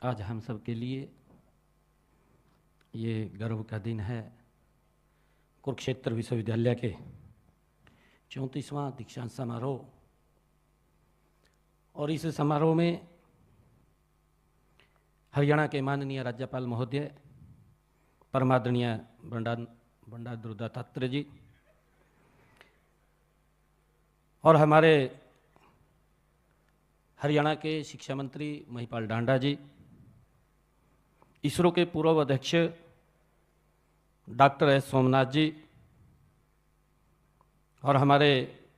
आज हम सब के लिए ये गर्व का दिन है। कुरुक्षेत्र विश्वविद्यालय के 34वां दीक्षांत समारोह, और इस समारोह में हरियाणा के माननीय राज्यपाल महोदय परमादरणीय बंडारू दत्तात्रेय जी और हमारे हरियाणा के शिक्षा मंत्री महिपाल डांडा जी, इसरो के पूर्व अध्यक्ष डॉक्टर एस सोमनाथ जी और हमारे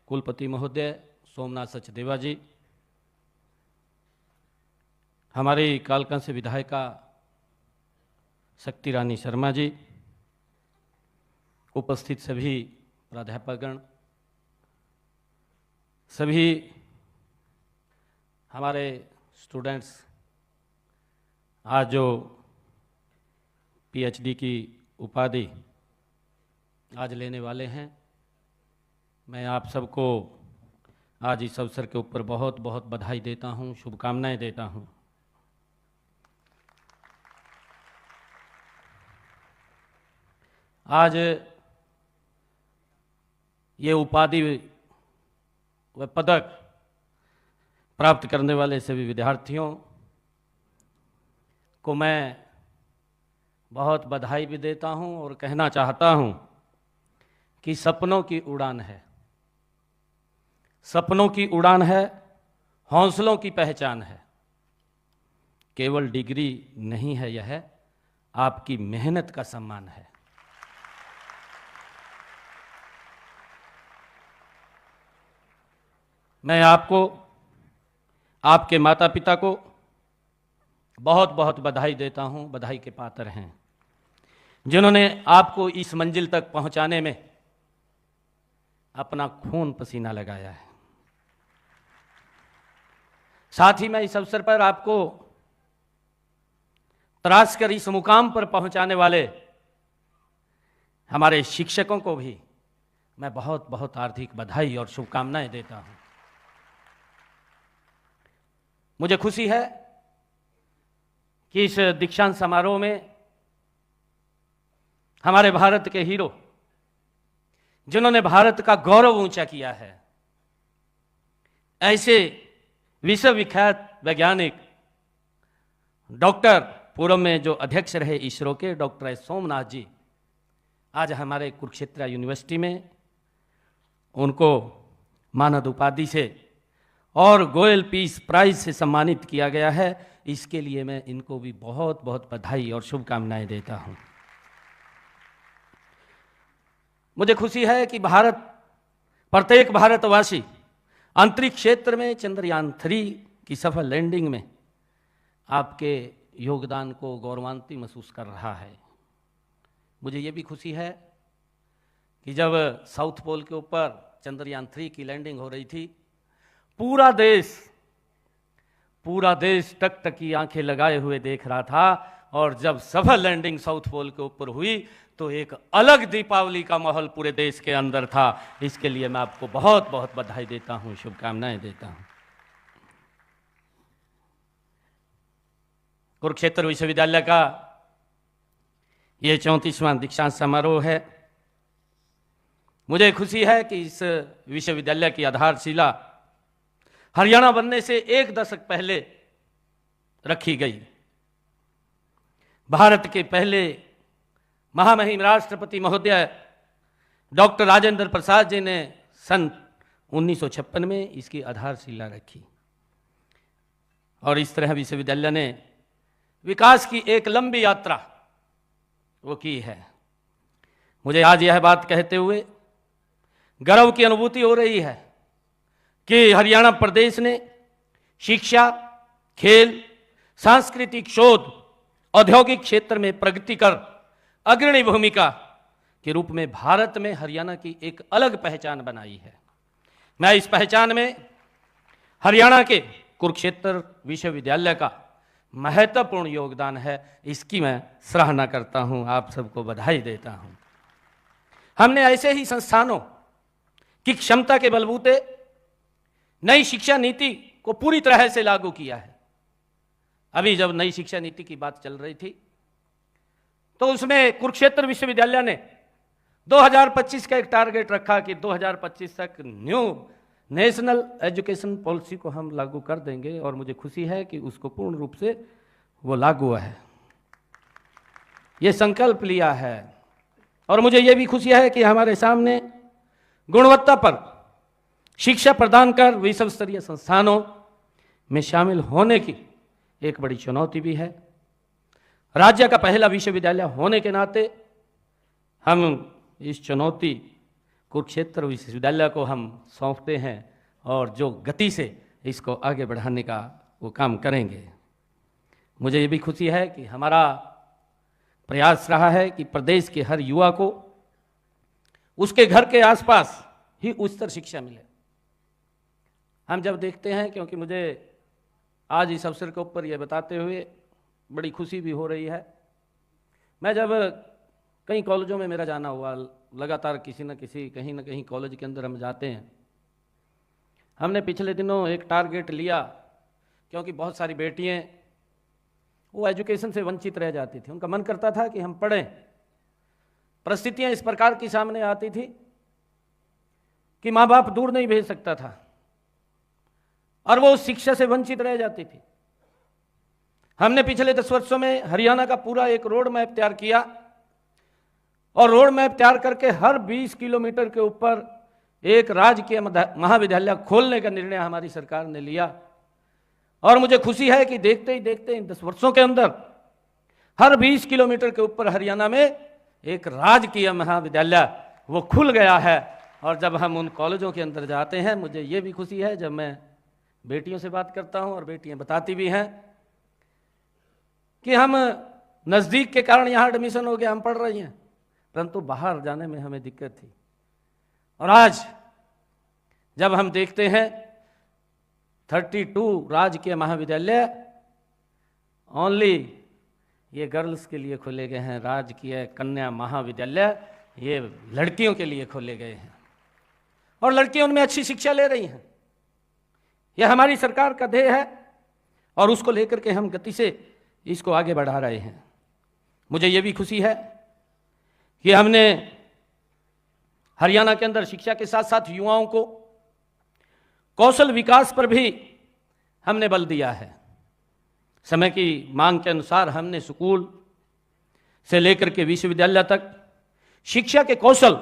कुलपति महोदय सोमनाथ सचदेवा जी, हमारी कालका से विधायिका शक्ति रानी शर्मा जी, उपस्थित सभी प्राध्यापकगण, सभी हमारे स्टूडेंट्स आज जो पीएचडी की उपाधि आज लेने वाले हैं, मैं आप सबको आज इस अवसर के ऊपर बहुत बहुत बधाई देता हूं, शुभकामनाएं देता हूं। आज ये उपाधि व पदक प्राप्त करने वाले सभी विद्यार्थियों को मैं बहुत बधाई भी देता हूं और कहना चाहता हूं कि सपनों की उड़ान है, सपनों की उड़ान है, हौसलों की पहचान है। केवल डिग्री नहीं है, यह आपकी मेहनत का सम्मान है। मैं आपको, आपके माता पिता को बहुत बहुत बधाई देता हूं, बधाई के पात्र हैं, जिन्होंने आपको इस मंजिल तक पहुंचाने में अपना खून पसीना लगाया है। साथ ही मैं इस अवसर पर आपको तराश कर इस मुकाम पर पहुंचाने वाले हमारे शिक्षकों को भी मैं बहुत बहुत हार्दिक बधाई और शुभकामनाएं देता हूं। मुझे खुशी है कि इस दीक्षांत समारोह में हमारे भारत के हीरो, जिन्होंने भारत का गौरव ऊंचा किया है, ऐसे विश्वविख्यात वैज्ञानिक डॉक्टर, पूर्व में जो अध्यक्ष रहे इसरो के डॉक्टर एस सोमनाथ जी, आज हमारे कुरुक्षेत्र यूनिवर्सिटी में उनको मानद उपाधि से और गोयल पीस प्राइज से सम्मानित किया गया है। इसके लिए मैं इनको भी बहुत बहुत बधाई और शुभकामनाएं देता हूं। मुझे खुशी है कि प्रत्येक भारतवासी अंतरिक्ष क्षेत्र में चंद्रयान 3 की सफल लैंडिंग में आपके योगदान को गौरवान्वित महसूस कर रहा है। मुझे ये भी खुशी है कि जब साउथ पोल के ऊपर चंद्रयान 3 की लैंडिंग हो रही थी, पूरा देश टकटकी आंखें लगाए हुए देख रहा था, और जब सफल लैंडिंग साउथ पोल के ऊपर हुई तो एक अलग दीपावली का माहौल पूरे देश के अंदर था। इसके लिए मैं आपको बहुत बहुत बधाई देता हूं, शुभकामनाएं देता हूं। कुरुक्षेत्र विश्वविद्यालय का ये 34वां दीक्षांत समारोह है। मुझे खुशी है कि इस विश्वविद्यालय की आधारशिला हरियाणा बनने से 1 दशक पहले रखी गई। भारत के पहले महामहिम राष्ट्रपति महोदय डॉक्टर राजेंद्र प्रसाद जी ने सन 1956 में इसकी आधारशिला रखी, और इस तरह विश्वविद्यालय ने विकास की एक लंबी यात्रा वो की है। मुझे आज यह बात कहते हुए गर्व की अनुभूति हो रही है कि हरियाणा प्रदेश ने शिक्षा, खेल, सांस्कृतिक शोध, औद्योगिक क्षेत्र में प्रगति कर अग्रणी भूमिका के रूप में भारत में हरियाणा की एक अलग पहचान बनाई है। मैं इस पहचान में हरियाणा के कुरुक्षेत्र विश्वविद्यालय का महत्वपूर्ण योगदान है, इसकी मैं सराहना करता हूं, आप सबको बधाई देता हूं। हमने ऐसे ही संस्थानों की क्षमता के बलबूते नई शिक्षा नीति को पूरी तरह से लागू किया है। अभी जब नई शिक्षा नीति की बात चल रही थी तो उसमें कुरुक्षेत्र विश्वविद्यालय ने 2025 का एक टारगेट रखा कि 2025 तक न्यू नेशनल एजुकेशन पॉलिसी को हम लागू कर देंगे, और मुझे खुशी है कि उसको पूर्ण रूप से वो लागू हुआ है, ये संकल्प लिया है। और मुझे ये भी खुशी है कि हमारे सामने गुणवत्ता पर शिक्षा प्रदान कर विश्व स्तरीय संस्थानों में शामिल होने की एक बड़ी चुनौती भी है। राज्य का पहला विश्वविद्यालय होने के नाते हम इस चुनौती कुरुक्षेत्र विश्वविद्यालय को हम सौंपते हैं और जो गति से इसको आगे बढ़ाने का वो काम करेंगे। मुझे ये भी खुशी है कि हमारा प्रयास रहा है कि प्रदेश के हर युवा को उसके घर के आसपास ही उच्चतर शिक्षा मिले। हम जब देखते हैं, क्योंकि मुझे आज इस अवसर के ऊपर यह बताते हुए बड़ी खुशी भी हो रही है, मैं जब कई कॉलेजों में मेरा जाना हुआ, लगातार किसी न किसी कहीं ना कहीं कॉलेज के अंदर हम जाते हैं। हमने पिछले दिनों एक टारगेट लिया, क्योंकि बहुत सारी बेटियां वो एजुकेशन से वंचित रह जाती थी, उनका मन करता था कि हम पढ़ें। परिस्थितियां इस प्रकार की सामने आती थी कि माँ बाप दूर नहीं भेज सकता था और वो उस शिक्षा से वंचित रह जाती थी। हमने पिछले 10 वर्षों में हरियाणा का पूरा एक रोड मैप तैयार किया और रोड मैप तैयार करके हर 20 किलोमीटर के ऊपर एक राजकीय महाविद्यालय खोलने का निर्णय हमारी सरकार ने लिया। और मुझे खुशी है कि देखते ही देखते इन 10 वर्षों के अंदर हर 20 किलोमीटर के ऊपर हरियाणा में एक राजकीय महाविद्यालय वो खुल गया है। और जब हम उन कॉलेजों के अंदर जाते हैं, मुझे ये भी खुशी है जब मैं बेटियों से बात करता हूं और बेटियां बताती भी हैं कि हम नज़दीक के कारण यहाँ एडमिशन हो गया, हम पढ़ रही हैं, परंतु बाहर जाने में हमें दिक्कत थी। और आज जब हम देखते हैं 32 राजकीय महाविद्यालय ओनली ये गर्ल्स के लिए खोले गए हैं, राजकीय कन्या महाविद्यालय ये लड़कियों के लिए खोले गए हैं और लड़कियां उनमें अच्छी शिक्षा ले रही हैं। यह हमारी सरकार का ध्येय है और उसको लेकर के हम गति से इसको आगे बढ़ा रहे हैं। मुझे ये भी खुशी है कि हमने हरियाणा के अंदर शिक्षा के साथ साथ युवाओं को कौशल विकास पर भी हमने बल दिया है। समय की मांग के अनुसार हमने स्कूल से लेकर के विश्वविद्यालय तक शिक्षा के कौशल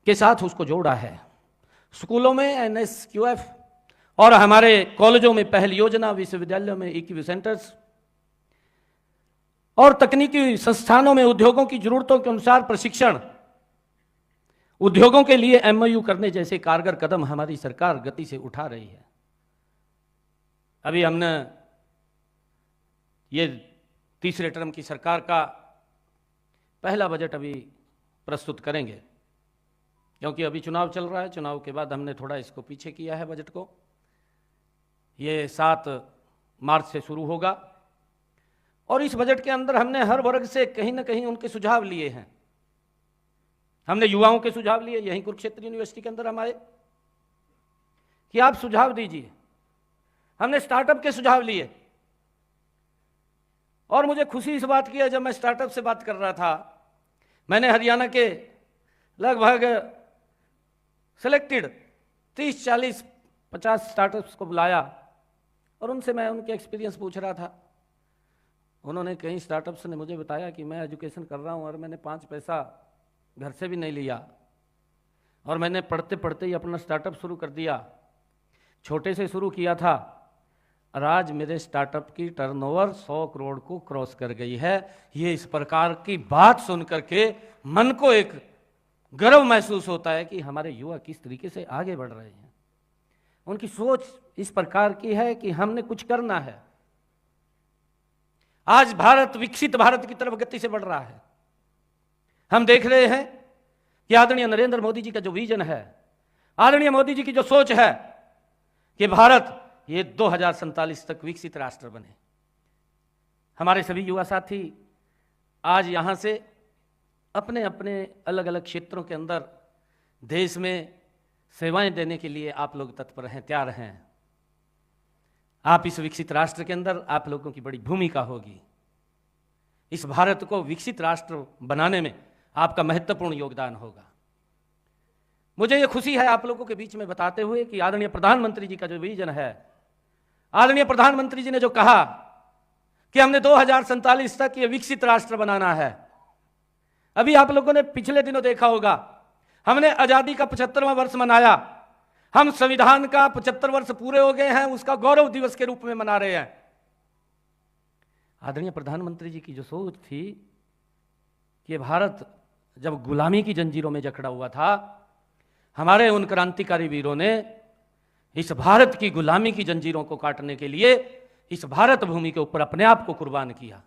के साथ उसको जोड़ा है। स्कूलों में NSQF और हमारे कॉलेजों में पहल योजना, विश्वविद्यालयों में EQ सेंटर्स और तकनीकी संस्थानों में उद्योगों की जरूरतों के अनुसार प्रशिक्षण, उद्योगों के लिए MOU करने जैसे कारगर कदम हमारी सरकार गति से उठा रही है। अभी हमने ये तीसरे टर्म की सरकार का पहला बजट अभी प्रस्तुत करेंगे, क्योंकि अभी चुनाव चल रहा है। चुनाव के बाद हमने थोड़ा इसको पीछे किया है बजट को। ये 7 मार्च से शुरू होगा और इस बजट के अंदर हमने हर वर्ग से कहीं ना कहीं उनके सुझाव लिए हैं। हमने युवाओं के सुझाव लिए, यहीं कुरुक्षेत्र यूनिवर्सिटी के अंदर हम आए कि आप सुझाव दीजिए। हमने स्टार्टअप के सुझाव लिए और मुझे खुशी इस बात की है, जब मैं स्टार्टअप से बात कर रहा था, मैंने हरियाणा के लगभग सिलेक्टेड 30, 40, 50 स्टार्टअप्स को बुलाया और उनसे मैं उनके एक्सपीरियंस पूछ रहा था। उन्होंने कई स्टार्टअप्स ने मुझे बताया कि मैं एजुकेशन कर रहा हूं और मैंने 5 पैसा घर से भी नहीं लिया और मैंने पढ़ते पढ़ते ही अपना स्टार्टअप शुरू कर दिया। छोटे से शुरू किया था और आज मेरे स्टार्टअप की टर्नओवर 100 करोड़ को क्रॉस कर गई है। ये इस प्रकार की बात सुन करके मन को एक गर्व महसूस होता है कि हमारे युवा किस तरीके से आगे बढ़ रहे हैं। उनकी सोच इस प्रकार की है कि हमने कुछ करना है। आज भारत विकसित भारत की तरफ गति से बढ़ रहा है। हम देख रहे हैं कि आदरणीय नरेंद्र मोदी जी का जो विजन है, आदरणीय मोदी जी की जो सोच है कि भारत ये 2047 तक विकसित राष्ट्र बने। हमारे सभी युवा साथी आज यहां से अपने अपने अलग अलग क्षेत्रों के अंदर देश में सेवाएं देने के लिए आप लोग तत्पर हैं, तैयार हैं। आप इस विकसित राष्ट्र के अंदर आप लोगों की बड़ी भूमिका होगी। इस भारत को विकसित राष्ट्र बनाने में आपका महत्वपूर्ण योगदान होगा। मुझे यह खुशी है आप लोगों के बीच में बताते हुए कि आदरणीय प्रधानमंत्री जी का जो विजन है, आदरणीय प्रधानमंत्री जी ने जो कहा कि हमने 2047 तक ये विकसित राष्ट्र बनाना है। अभी आप लोगों ने पिछले दिनों देखा होगा, हमने आजादी का 75वां वर्ष मनाया। हम संविधान का 75 वर्ष पूरे हो गए हैं, उसका गौरव दिवस के रूप में मना रहे हैं। आदरणीय प्रधानमंत्री जी की जो सोच थी कि भारत जब गुलामी की जंजीरों में जकड़ा हुआ था, हमारे उन क्रांतिकारी वीरों ने इस भारत की गुलामी की जंजीरों को काटने के लिए इस भारत भूमि के ऊपर अपने आप को कुर्बान किया।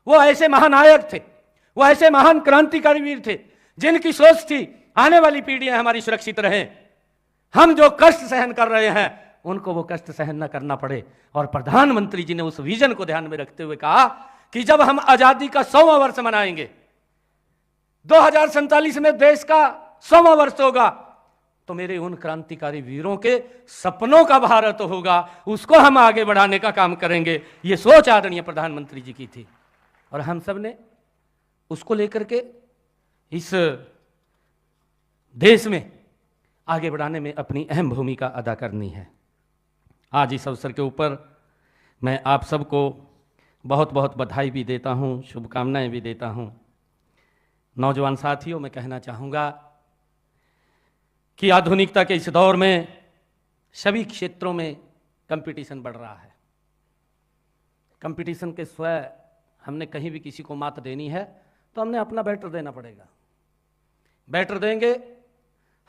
वो ऐसे महानायक थे, वो ऐसे महान क्रांतिकारी वीर थे जिनकी सोच थी आने वाली पीढ़ियां हमारी सुरक्षित रहें, हम जो कष्ट सहन कर रहे हैं उनको वो कष्ट सहन न करना पड़े। और प्रधानमंत्री जी ने उस विजन को ध्यान में रखते हुए कहा कि जब हम आजादी का 100वां वर्ष मनाएंगे, 2047 में देश का 100वां वर्ष होगा, तो मेरे उन क्रांतिकारी वीरों के सपनों का भारत होगा, उसको हम आगे बढ़ाने का काम करेंगे। ये सोच आदरणीय प्रधानमंत्री जी की थी और हम सब ने उसको लेकर के इस देश में आगे बढ़ाने में अपनी अहम भूमिका अदा करनी है। आज इस अवसर के ऊपर मैं आप सबको बहुत बहुत बधाई भी देता हूं, शुभकामनाएं भी देता हूं। नौजवान साथियों, मैं कहना चाहूँगा कि आधुनिकता के इस दौर में सभी क्षेत्रों में कंपटीशन बढ़ रहा है। कंपटीशन के स्वयं हमने कहीं भी किसी को मात देनी है तो हमने अपना बेटर देना पड़ेगा। बेटर देंगे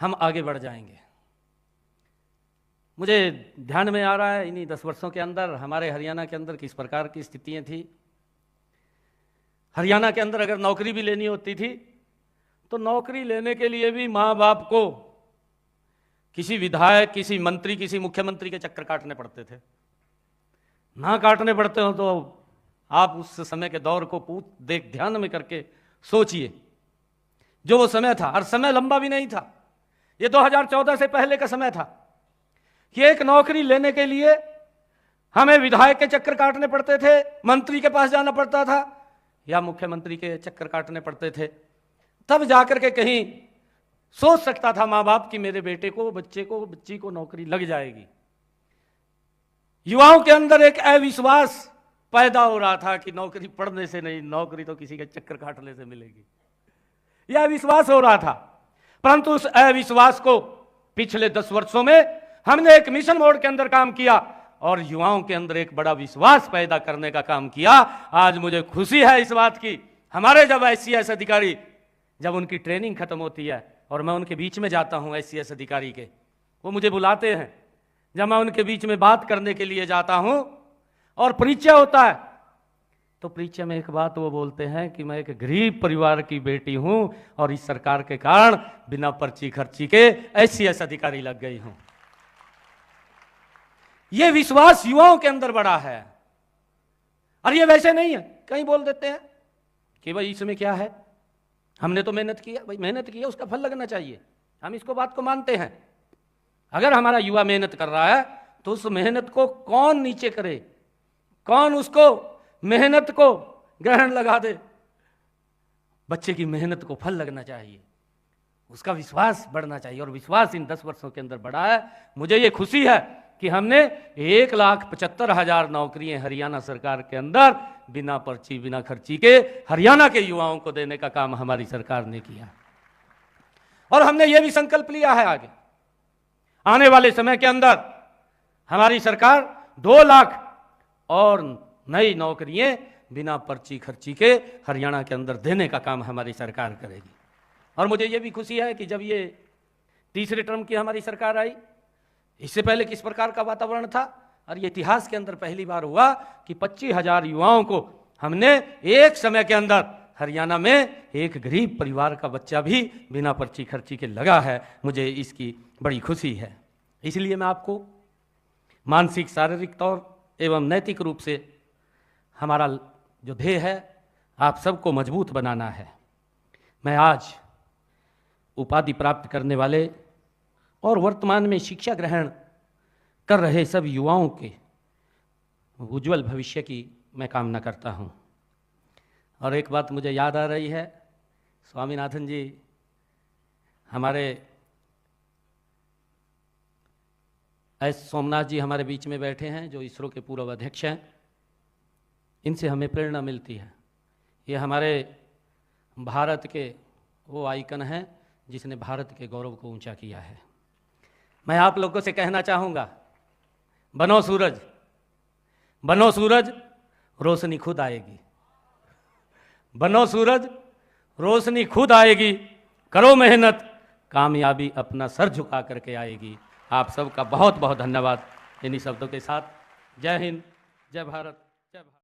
हम आगे बढ़ जाएंगे। मुझे ध्यान में आ रहा है इन्हीं 10 वर्षों के अंदर हमारे हरियाणा के अंदर किस प्रकार की स्थितियां थी। हरियाणा के अंदर अगर नौकरी भी लेनी होती थी तो नौकरी लेने के लिए भी माँ बाप को किसी विधायक, किसी मंत्री, किसी मुख्यमंत्री के चक्कर काटने पड़ते थे। ना काटने पड़ते हो तो आप उस समय के दौर को ध्यान में करके सोचिए जो वो समय था। और समय लंबा भी नहीं था, ये 2014 से पहले का समय था कि एक नौकरी लेने के लिए हमें विधायक के चक्कर काटने पड़ते थे, मंत्री के पास जाना पड़ता था या मुख्यमंत्री के चक्कर काटने पड़ते थे, तब जाकर के कहीं सोच सकता था माँ बाप कि मेरे बेटे को, बच्चे को, बच्ची को नौकरी लग जाएगी। युवाओं के अंदर एक अविश्वास पैदा हो रहा था कि नौकरी पढ़ने से नहीं, नौकरी तो किसी के चक्कर काटने से मिलेगी, यह विश्वास हो रहा था। परंतु उस अविश्वास को पिछले 10 वर्षों में हमने एक मिशन मोड के अंदर काम किया और युवाओं के अंदर एक बड़ा विश्वास पैदा करने का काम किया। आज मुझे खुशी है इस बात की, हमारे जब SCS अधिकारी, जब उनकी ट्रेनिंग खत्म होती है और मैं उनके बीच में जाता हूं, SCS अधिकारी के, वो मुझे बुलाते हैं, जब मैं उनके बीच में बात करने के लिए जाता हूं और परिचय होता है तो परिचय में एक बात वो बोलते हैं कि मैं एक गरीब परिवार की बेटी हूं और इस सरकार के कारण बिना पर्ची खर्ची के SCS अधिकारी लग गई हूं। ये विश्वास युवाओं के अंदर बड़ा है। और ये वैसे नहीं है, कहीं बोल देते हैं कि भाई इसमें क्या है, हमने तो मेहनत किया। भाई मेहनत किया, उसका फल लगना चाहिए, हम इसको बात को मानते हैं। अगर हमारा युवा मेहनत कर रहा है तो उस मेहनत को कौन नीचे करे, कौन उसको मेहनत को ग्रहण लगा दे। बच्चे की मेहनत को फल लगना चाहिए, उसका विश्वास बढ़ना चाहिए और विश्वास इन 10 वर्षों के अंदर बढ़ा है। मुझे ये खुशी है कि हमने 1,75,000 नौकरियां हरियाणा सरकार के अंदर बिना पर्ची, बिना खर्ची के हरियाणा के युवाओं को देने का काम हमारी सरकार ने किया। और हमने ये भी संकल्प लिया है आगे आने वाले समय के अंदर हमारी सरकार 2 लाख और नई नौकरियां बिना पर्ची खर्ची के हरियाणा के अंदर देने का काम हमारी सरकार करेगी। और मुझे ये भी खुशी है कि जब ये तीसरे टर्म की हमारी सरकार आई, इससे पहले किस प्रकार का वातावरण था, और ये इतिहास के अंदर पहली बार हुआ कि 25,000 युवाओं को हमने एक समय के अंदर हरियाणा में एक गरीब परिवार का बच्चा भी बिना पर्ची खर्ची के लगा है। मुझे इसकी बड़ी खुशी है। इसलिए मैं आपको मानसिक, शारीरिक तौर एवं नैतिक रूप से हमारा जो ध्येय है आप सबको मजबूत बनाना है। मैं आज उपाधि प्राप्त करने वाले और वर्तमान में शिक्षा ग्रहण कर रहे सब युवाओं के उज्जवल भविष्य की मैं कामना करता हूँ। और एक बात मुझे याद आ रही है, स्वामीनाथन जी हमारे एस सोमनाथ जी हमारे बीच में बैठे हैं, जो इसरो के पूर्व अध्यक्ष हैं। इनसे हमें प्रेरणा मिलती है। ये हमारे भारत के वो आइकन हैं जिसने भारत के गौरव को ऊंचा किया है। मैं आप लोगों से कहना चाहूँगा, बनो सूरज, बनो सूरज, रोशनी खुद आएगी। बनो सूरज, रोशनी खुद आएगी। करो मेहनत, कामयाबी अपना सर झुका करके आएगी। आप सबका बहुत बहुत धन्यवाद। इन्हीं शब्दों के साथ जय हिंद, जय भारत, जय भारत।